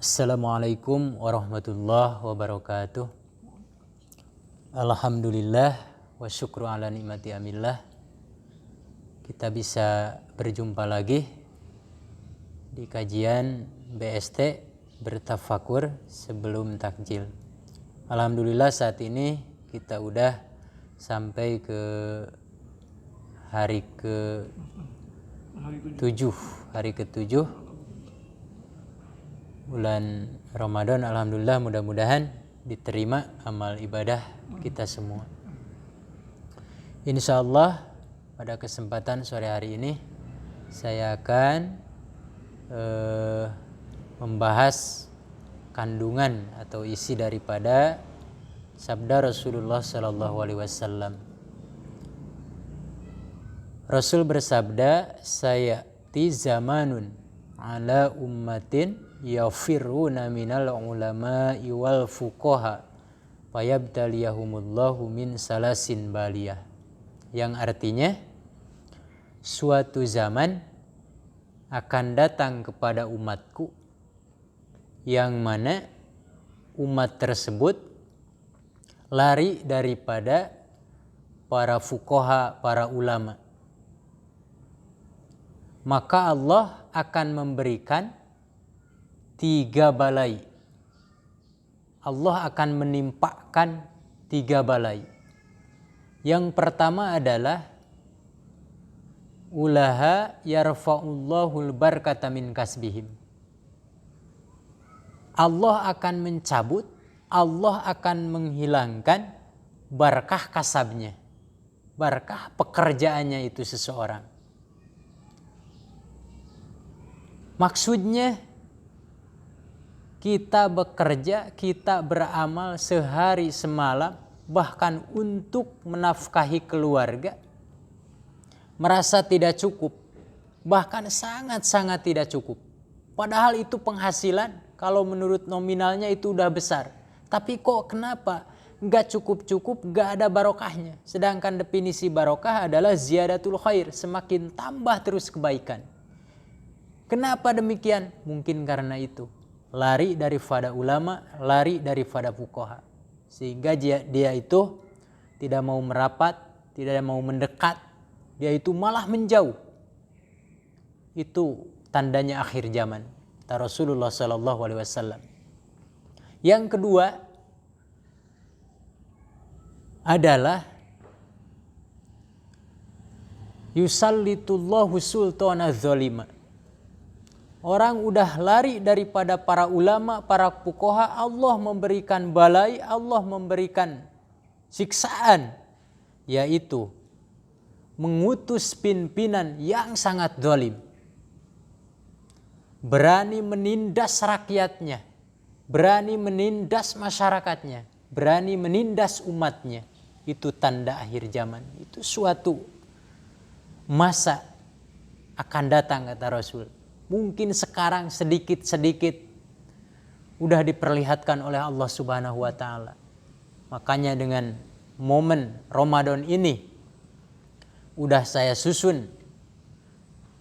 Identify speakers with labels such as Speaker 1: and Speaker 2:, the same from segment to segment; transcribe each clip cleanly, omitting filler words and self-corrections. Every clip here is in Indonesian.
Speaker 1: Assalamualaikum warahmatullahi wabarakatuh. Alhamdulillah wa syukru ala nikmati amillah. Kita bisa berjumpa lagi di kajian BST bertafakur sebelum takjil. Alhamdulillah saat ini kita udah sampai ke hari ke-7 bulan Ramadan. Alhamdulillah, mudah-mudahan diterima amal ibadah kita semua. Insya Allah pada kesempatan sore hari ini saya akan membahas kandungan atau isi daripada sabda Rasulullah Sallallahu Alaihi Wasallam. Rasul bersabda, sayati zamanun ala ummatin yafiruna minal ulama'i wal fuqaha fayabtaliyahumullahu min salasin baliyah. Yang artinya, suatu zaman akan datang kepada umatku yang mana umat tersebut lari daripada para fuqaha, para ulama. Maka Allah akan memberikan 3 balai. Allah akan menimpakan 3 balai. Yang pertama adalah ulaha yarfa'ullahul barakata min kasbihim. Allah akan mencabut, Allah akan menghilangkan barakah kasabnya, barakah pekerjaannya itu seseorang. Maksudnya kita bekerja, kita beramal sehari semalam, bahkan untuk menafkahi keluarga, merasa tidak cukup, bahkan sangat-sangat tidak cukup. Padahal itu penghasilan, kalau menurut nominalnya itu udah besar. Tapi kok kenapa nggak cukup-cukup, nggak ada barokahnya. Sedangkan definisi barokah adalah ziyadatul khair, semakin tambah terus kebaikan. Kenapa demikian? Mungkin karena itu. Lari daripada ulama, lari daripada fuqaha. Sehingga dia itu tidak mau merapat, tidak mau mendekat, dia itu malah menjauh. Itu tandanya akhir zaman, kata Rasulullah Sallallahu Alaihi Wasallam. Yang kedua adalah yusallitullahu sultana dzalima. Orang udah lari daripada para ulama, para fuqaha, Allah memberikan balai, Allah memberikan siksaan, yaitu mengutus pimpinan yang sangat zalim. Berani menindas rakyatnya, berani menindas masyarakatnya, berani menindas umatnya. Itu tanda akhir zaman. Itu suatu masa akan datang, kata Rasul. Mungkin sekarang sedikit-sedikit udah diperlihatkan oleh Allah Subhanahu wa taala. Makanya dengan momen Ramadan ini udah saya susun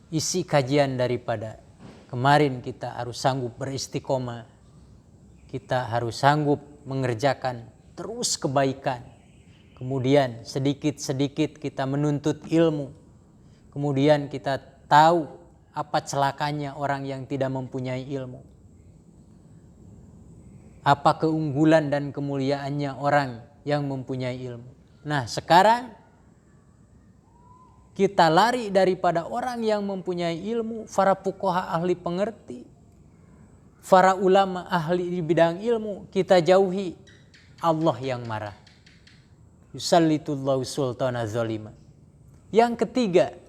Speaker 1: isi kajian daripada kemarin. Kita harus sanggup beristiqomah. Kita harus sanggup mengerjakan terus kebaikan. Kemudian sedikit-sedikit kita menuntut ilmu. Kemudian kita tahu apa celakanya orang yang tidak mempunyai ilmu. Apa keunggulan dan kemuliaannya orang yang mempunyai ilmu. Nah, sekarang kita lari daripada orang yang mempunyai ilmu, para fuqaha ahli pengerti, para ulama ahli di bidang ilmu, kita jauhi. Allah yang marah. Yusallitullahu sultana zalima. Yang ketiga,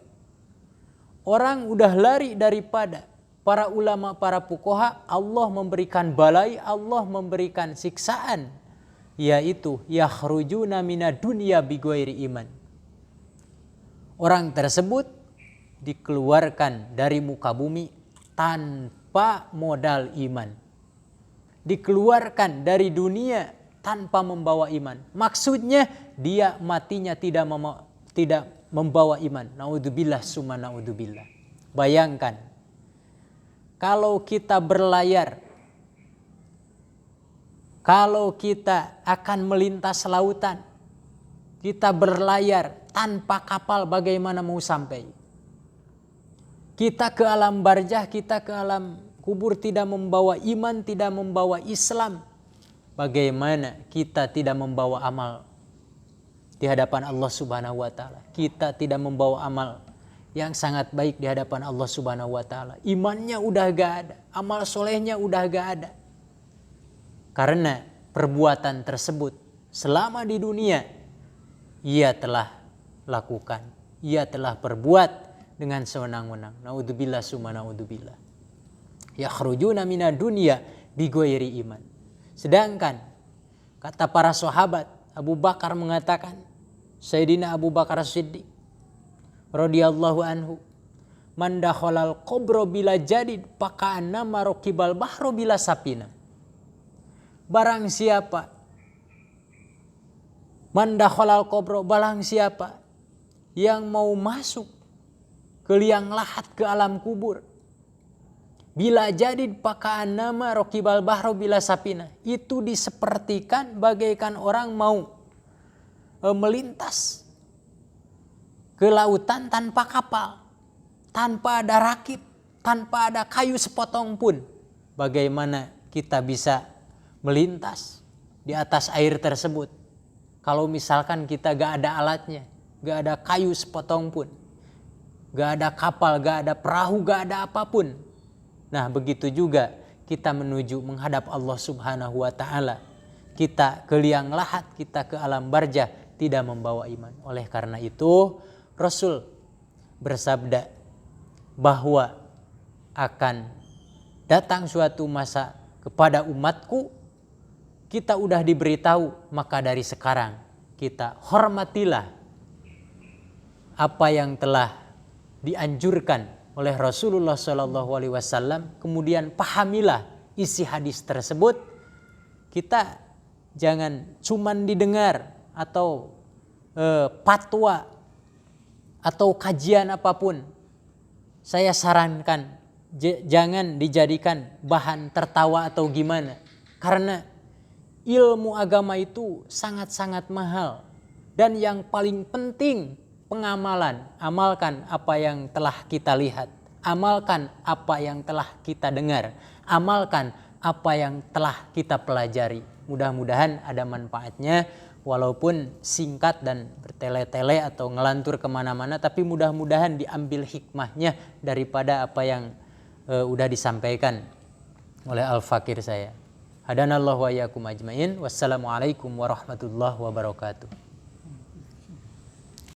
Speaker 1: orang udah lari daripada para ulama, para fuqaha, Allah memberikan balai, Allah memberikan siksaan, yaitu yakhrujuna minad dunya bighairi iman. Orang tersebut dikeluarkan dari muka bumi tanpa modal iman. Dikeluarkan dari dunia tanpa membawa iman. Maksudnya dia matinya tidak membawa iman. Naudzubillah summa naudzubillah. Bayangkan kalau kita berlayar Kalau kita akan melintas lautan, kita berlayar tanpa kapal, bagaimana mau sampai? Kita ke alam barzah, kita ke alam kubur tidak membawa iman, tidak membawa Islam. Bagaimana kita tidak membawa amal di hadapan Allah Subhanahu wa taala? Kita tidak membawa amal yang sangat baik di hadapan Allah Subhanahu wa taala. Imannya udah gak ada, amal solehnya udah gak ada. Karena perbuatan tersebut selama di dunia ia telah lakukan, ia telah perbuat dengan sewenang-wenang. Naudzubillah summa naudzubillah. Yakhrujuna minad dunya bighairi iman. Sedangkan kata para sahabat, Abu Bakar mengatakan, Sayyidina Abu Bakar Siddiq radhiyallahu anhu, man dakhalal qabra bila jadid faka'annama raqibal bahra bila sapina. Barang siapa man dakhalal qabra, barang siapa yang mau masuk ke liang lahat, ke alam kubur, bila jadid faka'annama raqibal bahra bila sapina, itu disepertikan bagaikan orang mau melintas ke lautan tanpa kapal, tanpa ada rakib, tanpa ada kayu sepotong pun. Bagaimana kita bisa melintas di atas air tersebut kalau misalkan kita gak ada alatnya, gak ada kayu sepotong pun, gak ada kapal, gak ada perahu, gak ada apapun. Nah, begitu juga kita menuju menghadap Allah Subhanahu wa taala. Kita ke liang lahat, kita ke alam barzah tidak membawa iman. Oleh karena itu Rasul bersabda bahwa akan datang suatu masa kepada umatku, kita udah diberitahu, maka dari sekarang kita hormatilah apa yang telah dianjurkan oleh Rasulullah SAW. Kemudian pahamilah isi hadis tersebut. Kita jangan cuman didengar atau fatwa atau kajian apapun. Saya sarankan jangan dijadikan bahan tertawa atau gimana. Karena ilmu agama itu sangat-sangat mahal. Dan yang paling penting pengamalan. Amalkan apa yang telah kita lihat. Amalkan apa yang telah kita dengar. Amalkan apa yang telah kita pelajari. Mudah-mudahan ada manfaatnya. Walaupun singkat dan bertele-tele atau ngelantur kemana-mana. Tapi mudah-mudahan diambil hikmahnya daripada apa yang udah disampaikan oleh Al-Fakir saya. Hadanallahu wa iyyakum ajmain. Wassalamualaikum warahmatullahi wabarakatuh.